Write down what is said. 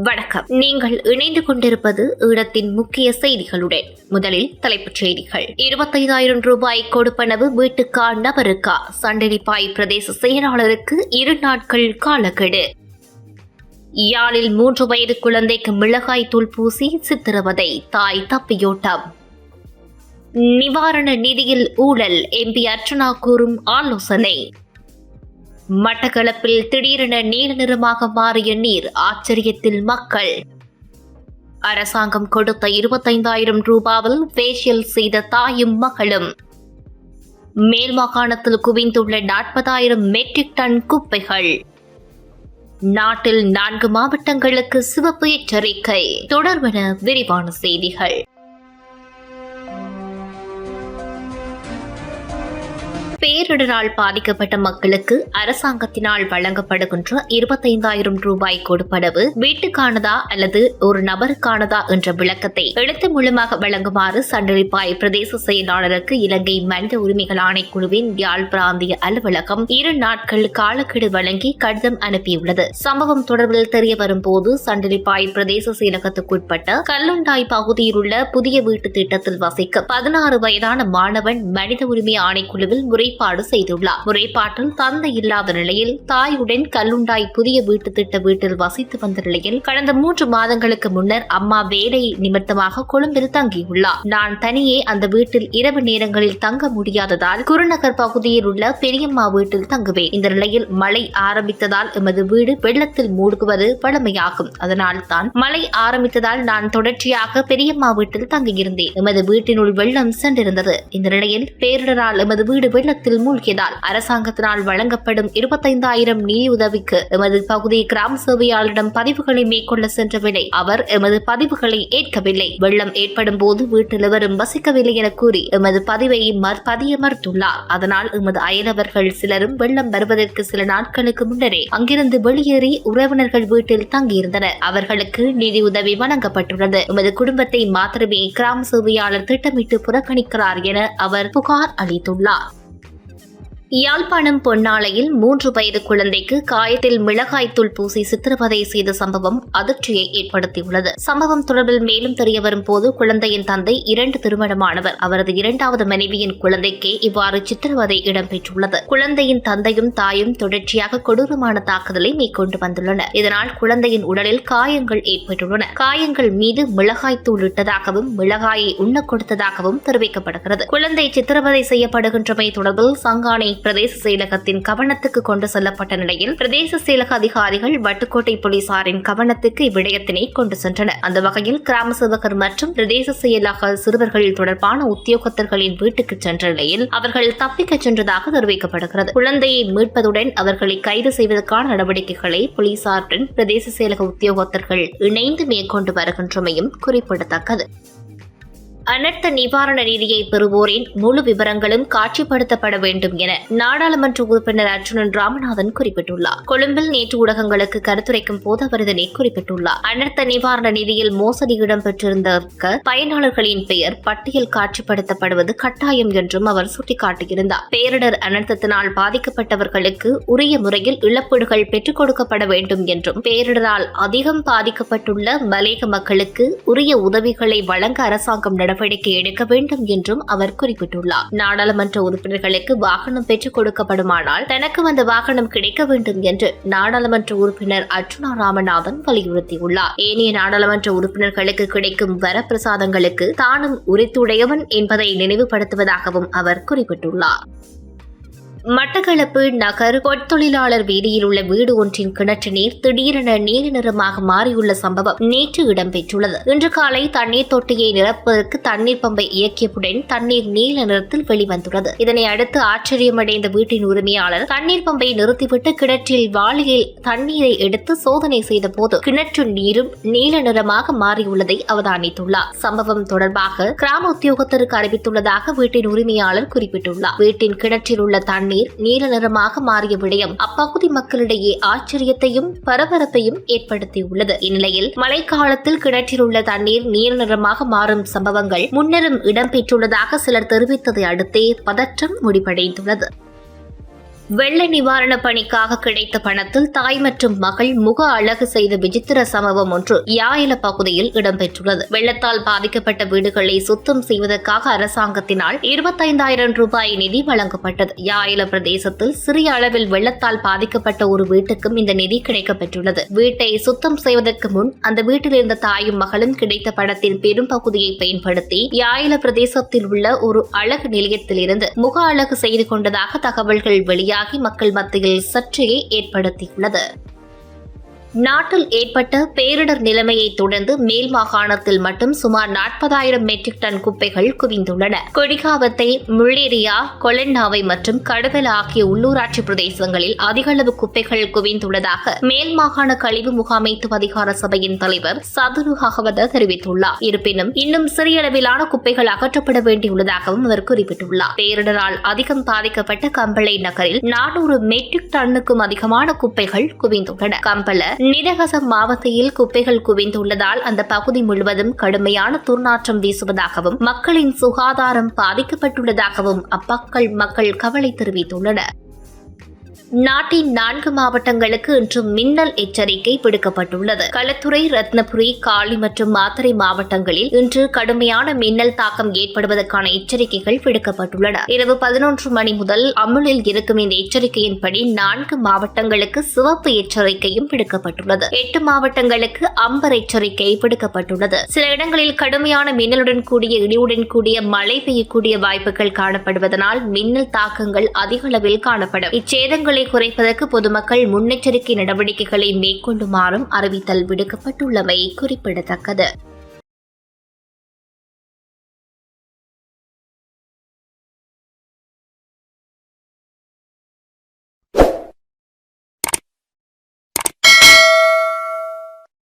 வணக்கம். நீங்கள் இணைந்து கொண்டிருப்பது ஈழத்தின் முக்கிய செய்திகளுடன். முதலில் தலைப்புச் செய்திகள். 25,000 ரூபாய் கொடுப்பனவு வீட்டுக்கா நபருக்கா? சண்டிலிப்பாய் பிரதேச செயலாளருக்கு 2 நாட்கள் காலக்கெடு. யாழில் 3 வயது குழந்தைக்கு மிளகாய் தூள் பூசி சித்திரவதை, தாய் தப்பியோட்டம். நிவாரண நிதியில் ஊழல், எம்பி அர்ச்சனா கூறும் ஆலோசனை. மட்டக்களப்பில் திடீரென நீல நிறமாக மாறிய நீர், ஆச்சரியத்தில் மக்கள். அரசாங்கம் கொடுத்த 25,000 ரூபாவில் ஃபேஷியல் செய்த தாயும் மகளும். மேல் மாகாணத்தில் குவிந்துள்ள 40,000 மெட்ரிக் டன் குப்பைகள். நாட்டில் 4 மாவட்டங்களுக்கு சிவப்பு எச்சரிக்கை. தொடர்பென விரிவான செய்திகள். பேரிடரால் பாதிக்கப்பட்ட மக்களுக்கு அரசாங்கத்தினால் வழங்கப்படுகின்ற 25,000 ரூபாய் கொடுப்பனவு வீட்டுக்கானதா அல்லது ஒரு நபருக்கானதா என்ற விளக்கத்தை எழுத்து மூலமாக வழங்குமாறு சண்டிலிப்பாய் பிரதேச செயலாளருக்கு இலங்கை மனித உரிமைகள் ஆணைக்குழுவின் யாழ் பிராந்திய அலுவலகம் 2 நாட்கள் காலக்கெடு வழங்கி கடிதம் அனுப்பியுள்ளது. சம்பவம் தொடர்பில் தெரிய வரும்போது சண்டிலிப்பாய் பிரதேச செயலகத்துக்குட்பட்ட கல்லுண்டாய் பகுதியில் உள்ள புதிய வீட்டு திட்டத்தில் வசிக்கும் 16 வயதான மாணவன் மனித உரிமை ஆணைக்குழுவில் முறைப்பாடு செய்துள்ளார். முறைப்பாட்டில் தந்தை இல்லாத நிலையில் தாயுடன் கல்லுண்டாய் புதிய வீட்டு திட்ட வீட்டில் வசித்து வந்த நிலையில் கடந்த 3 மாதங்களுக்கு முன்னர் அம்மா வேலை நிமித்தமாக கொழும்பில் தங்கியுள்ளார். நான் தனியே அந்த வீட்டில் இரவு நேரங்களில் தங்க முடியாததால் குருநகர் பகுதியில் உள்ள பெரியம்மா வீட்டில் தங்குவேன். இந்த நிலையில் மழை ஆரம்பித்ததால் எமது வீடு வெள்ளத்தில் மூழ்குவது வழமையாகும். அதனால் தான் மழை ஆரம்பித்ததால் நான் தொடர்ச்சியாக பெரியம்மா வீட்டில் தங்கியிருந்தேன். எமது வீட்டினுள் வெள்ளம் சென்றிருந்தது. இந்த நிலையில் பேரிடரால் எமது வீடு வெள்ளத்தில் மூழ்கியதால் அரசாங்கத்தினால் வழங்கப்படும் 25,000 நிதியுதவிக்கு எமது பகுதி கிராம சேவையாளரிடம் பதிவுகளை மேற்கொள்ள சென்ற வேளை அவர் எமது பதிவுகளை ஏற்கவில்லை. வெள்ளம் ஏற்படும் போது வீட்டில் எவரும் வசிக்கவில்லை என கூறி எமது பதிவை பதிய மறுத்துள்ளார். அதனால் எமது அயலவர்கள் சிலரும் வெள்ளம் வருவதற்கு சில நாட்களுக்கு முன்னரே அங்கிருந்து வெளியேறி உறவினர்கள் வீட்டில் தங்கியிருந்தனர். அவர்களுக்கு நிதியுதவி வழங்கப்பட்டுள்ளது. எமது குடும்பத்தை மாத்திரமே கிராம சேவையாளர் திட்டமிட்டு புறக்கணிக்கிறார் என அவர் புகார் அளித்துள்ளார். யாழ்ப்பாணம் பொன்னாளையில் 3 வயது குழந்தைக்கு காயத்தில் மிளகாய்த்தூள் பூசி சித்திரவதை செய்த சம்பவம் அதிர்ச்சியை ஏற்படுத்தியுள்ளது. சம்பவம் தொடர்பில் மேலும் தெரிய வரும்போது குழந்தையின் தந்தை 2 திருமணமானவர். அவரது 2வது மனைவியின் குழந்தைக்கே இவ்வாறு சித்திரவதை இடம்பெற்றுள்ளது. குழந்தையின் தந்தையும் தாயும் தொடர்ச்சியாக கொடூரமான தாக்குதலை மேற்கொண்டு வந்துள்ளனர். இதனால் குழந்தையின் உடலில் காயங்கள் ஏற்பட்டுள்ளன. காயங்கள் மீது மிளகாய்த்தூள் இட்டதாகவும் மிளகாயை உண்ண கொடுத்ததாகவும் தெரிவிக்கப்படுகிறது. குழந்தை சித்திரவதை செய்யப்படுகின்றமை தொடர்பில் சங்கானை பிரதேச செயலகத்தின் கவனத்துக்கு கொண்டு செல்லப்பட்ட நிலையில் பிரதேச செயலக அதிகாரிகள் வட்டுக்கோட்டை போலீசாரின் கவனத்துக்கு இவ்விடயத்தினை கொண்டு சென்றனர். அந்த வகையில் கிராம சேவகர் மற்றும் பிரதேச செயலக சிறுவர்கள் தொடர்பான உத்தியோகத்தர்களின் வீட்டுக்கு சென்ற நிலையில் அவர்கள் தப்பிக்கச் சென்றதாக தெரிவிக்கப்படுகிறது. குழந்தையை மீட்பதுடன் அவர்களை கைது செய்வதற்கான நடவடிக்கைகளை போலீசாருடன் பிரதேச செயலக உத்தியோகத்தர்கள் இணைந்து மேற்கொண்டு வருகின்றமையும் குறிப்பிடத்தக்கது. அனர்த்த நிவாரண நிதியை பெறுவோரின் முழு விவரங்களும் காட்சிப்படுத்தப்பட வேண்டும் என நாடாளுமன்ற உறுப்பினர் அர்ச்சுனன் ராமநாதன் குறிப்பிட்டுள்ளார். கொழும்பில் நேற்று ஊடகங்களுக்கு கருத்துரைக்கும் போது அவர் இதனை குறிப்பிட்டுள்ளார். அனர்த்த நிவாரண நிதியில் மோசடி இடம்பெற்றிருந்த பயனாளர்களின் பெயர் பட்டியல் காட்சிப்படுத்தப்படுவது கட்டாயம் என்றும் அவர் சுட்டிக்காட்டியிருந்தார். பேரிடர் அனர்த்தத்தினால் பாதிக்கப்பட்டவர்களுக்கு உரிய முறையில் இழப்பீடுகள் பெற்றுக் கொடுக்கப்பட வேண்டும் என்றும் பேரிடரால் அதிகம் பாதிக்கப்பட்டுள்ள மலையக மக்களுக்கு உரிய உதவிகளை வழங்க அரசாங்கம் நடவடிக்கை எடுக்க வேண்டும் என்றும் அவர் குறிப்பிட்டுள்ளார். நாடாளுமன்ற உறுப்பினர்களுக்கு வாகனம் பெற்றுக் கொடுக்கப்படுமானால் தனக்கு வந்த வாகனம் கிடைக்க வேண்டும் என்று நாடாளுமன்ற உறுப்பினர் அர்ச்சுனா ராமநாதன் வலியுறுத்தியுள்ளார். ஏனைய நாடாளுமன்ற உறுப்பினர்களுக்கு கிடைக்கும் வரப்பிரசாதங்களுக்கு தானும் உரித்துடையவன் என்பதை நினைவுபடுத்துவதாகவும் அவர் குறிப்பிட்டுள்ளார். மட்டக்களப்பு நகர் பொற்தொழிலாளர் வீதியில் உள்ள வீடு ஒன்றின் கிணற்று நீர் திடீரென நீல நிறமாக மாறியுள்ள சம்பவம் நேற்று இடம்பெற்றுள்ளது. இன்று காலை தண்ணீர் தொட்டியை நிரப்புவதற்கு தண்ணீர் பம்பை இயக்கியவுடன் தண்ணீர் நீல நிறத்தில் வெளிவந்துள்ளது. இதனை அடுத்து ஆச்சரியமடைந்த வீட்டின் உரிமையாளர் தண்ணீர் பம்பை நிறுத்திவிட்டு கிணற்றில் வாளியில் தண்ணீரை எடுத்து சோதனை செய்த போது கிணற்று நீரும் நீல நிறமாக மாறியுள்ளதை அவதானித்துள்ளார். சம்பவம் தொடர்பாக கிராம உத்தியோகத்தருக்கு அறிவித்துள்ளதாக வீட்டின் உரிமையாளர் குறிப்பிட்டுள்ளார். வீட்டின் கிணற்றில் உள்ள தண்ணீர் நீல நிறமாக மாறிய விடயம் அப்பகுதி மக்களிடையே ஆச்சரியத்தையும் பரபரப்பையும் ஏற்படுத்தியுள்ளது. இந்நிலையில் மழைக்காலத்தில் கிணற்றில் உள்ள தண்ணீர் நீல நிறமாக மாறும் சம்பவங்கள் முன்னரும் இடம்பெற்றுள்ளதாக சிலர் தெரிவித்ததை அடுத்தே பதற்றம் முடிவடைந்துள்ளது. வெள்ள நிவாரண பணிக்காக கிடைத்த பணத்தில் தாய் மற்றும் மகள் முக அழகு செய்த விசித்திர சம்பவம் ஒன்று யாயில பகுதியில் இடம்பெற்றுள்ளது. வெள்ளத்தால் பாதிக்கப்பட்ட வீடுகளை சுத்தம் செய்வதற்காக அரசாங்கத்தினால் 25,000 ரூபாய் நிதி வழங்கப்பட்டது. யாயில பிரதேசத்தில் சிறிய அளவில் வெள்ளத்தால் பாதிக்கப்பட்ட ஒரு வீட்டுக்கும் இந்த நிதி கிடைக்கப்பெற்றுள்ளது. வீட்டை சுத்தம் செய்வதற்கு முன் அந்த வீட்டில் இருந்த தாயும் மகளும் கிடைத்த பணத்தின் பெரும் பகுதியை பயன்படுத்தி யாயில பிரதேசத்தில் உள்ள ஒரு அழகு நிலையத்தில் இருந்து முக அழகு செய்து கொண்டதாக தகவல்கள் வெளியாகி மக்கள் மத்தியில் சர்ச்சையை ஏற்படுத்தியுள்ளது. நாட்டில் ஏற்பட்ட பேரிடர் நிலைமையை தொடர்ந்து மேல் மாகாணத்தில் மட்டும் சுமார் 40,000 மெட்ரிக் டன் குப்பைகள் குவிந்துள்ளன. கொடிகாவத்தை, முள்ளேரியா, கொலன்னாவை மற்றும் கடுவல ஆகிய உள்ளூராட்சி பிரதேசங்களில் அதிக அளவு குப்பைகள் குவிந்துள்ளதாக மேல் மாகாண கழிவு முகாமைத்துவ அதிகார சபையின் தலைவர் சதுரு அகவத தெரிவித்துள்ளார். இருப்பினும் இன்னும் சிறிய அளவிலான குப்பைகள் அகற்றப்பட வேண்டியுள்ளதாகவும் அவர் குறிப்பிட்டுள்ளார். பேரிடரால் அதிகம் பாதிக்கப்பட்ட கம்பளை நகரில் 400 மெட்ரிக் டன்னுக்கும் அதிகமான குப்பைகள் குவிந்துள்ளன. கம்பள நிதகசம் மாவட்டத்தில் குப்பைகள் குவிந்துள்ளதால் அந்த பகுதி முழுவதும் கடுமையான துர்நாற்றம் வீசுவதாகவும் மக்களின் சுகாதாரம் பாதிக்கப்பட்டுள்ளதாகவும் மக்கள் கவலை தெரிவித்துள்ளனர். நாட்டின் 4 மாவட்டங்களுக்கு இன்று மின்னல் எச்சரிக்கை விடுக்கப்பட்டுள்ளது. களத்துறை, ரத்னபுரி, காலி மற்றும் மாத்தறை மாவட்டங்களில் இன்று கடுமையான மின்னல் தாக்கம் ஏற்படுவதற்கான எச்சரிக்கைகள் விடுக்கப்பட்டுள்ளன. இரவு 11 மணி முதல் அமுலில் இருக்கும் இந்த எச்சரிக்கையின்படி 4 மாவட்டங்களுக்கு சிவப்பு எச்சரிக்கையும் விடுக்கப்பட்டுள்ளது. 8 மாவட்டங்களுக்கு அம்பர் எச்சரிக்கை விடுக்கப்பட்டுள்ளது. சில இடங்களில் கடுமையான மின்னலுடன் கூடிய இடியுடன் கூடிய மழை பெய்யக்கூடிய வாய்ப்புகள் காணப்படுவதனால் மின்னல் தாக்கங்கள் அதிக அளவில் காணப்படும். இச்சேதங்களை குறைப்பதற்கு பொதுமக்கள் முன்னெச்சரிக்கை நடவடிக்கைகளை மேற்கொள்ளுமாறும் அறிவித்தல் விடுக்கப்பட்டுள்ளமை குறிப்பிடத்தக்கது.